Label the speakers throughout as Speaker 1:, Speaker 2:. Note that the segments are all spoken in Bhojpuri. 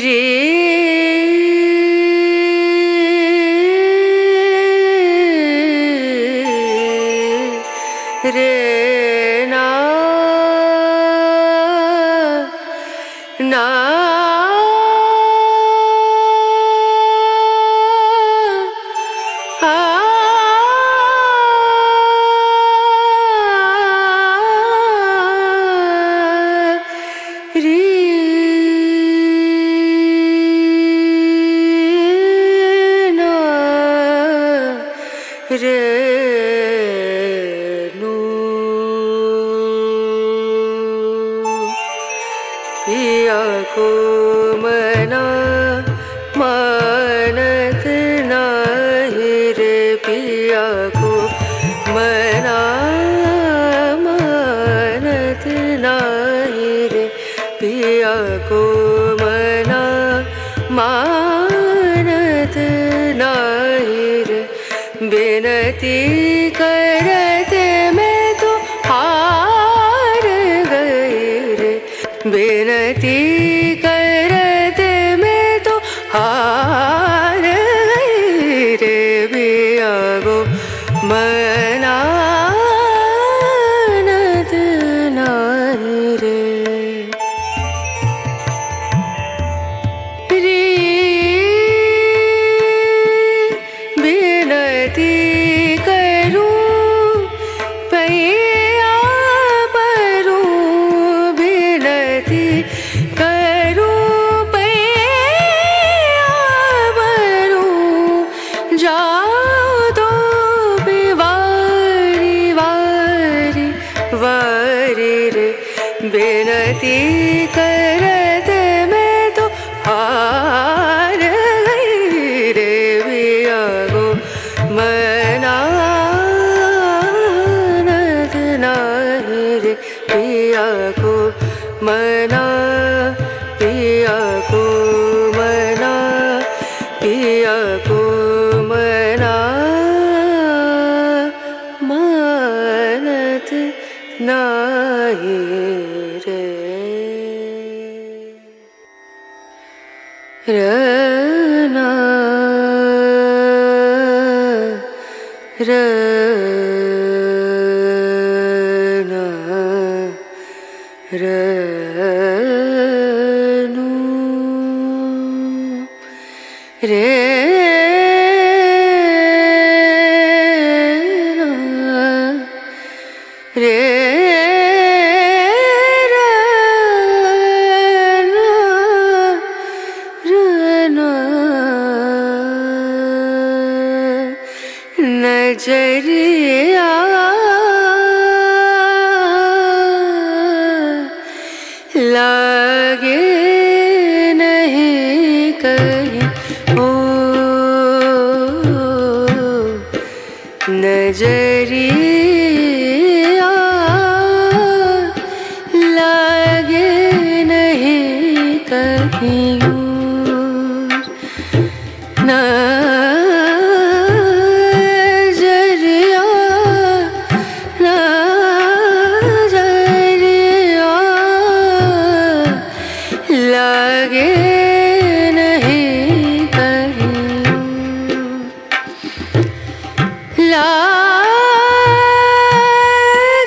Speaker 1: रे रे ना ना पिया को मना मानत नाही रे पिया को मना मानत नाही रे पिया को मना मानत नाही रे बिनती करते मैं तो हार गई रे बिनती करते मैं तो हार गई रे पिया को मनानत नाही रे बिनती करूं पैया परूं बिनती करूं पैया परूं जाओ तो वारी वारी वारी रे बिनती करते मैं तो हार गई रे पिया को मनानत नाही रे पिया को मना पिया को मना पिया को मना मानत नाही रे रना रना रनु रे रे नजरिया लागे नहीं कहीं ओ नजरिया लागे नहीं कहीं नजरिया नजरिया लागे नहीं कहीं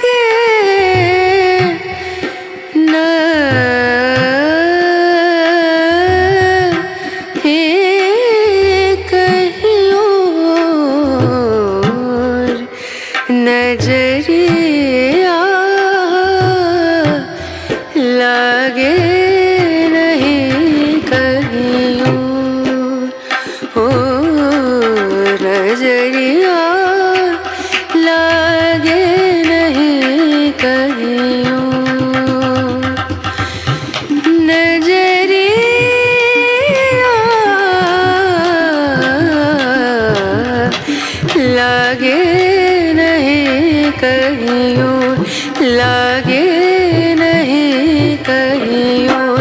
Speaker 1: लागे नहीं कहीं और नजरिया लागे नहीं कहीं और नजरिया लागे नहीं कहीं और नजरिया लागे नहीं कहीं और लागे नहीं कहीं और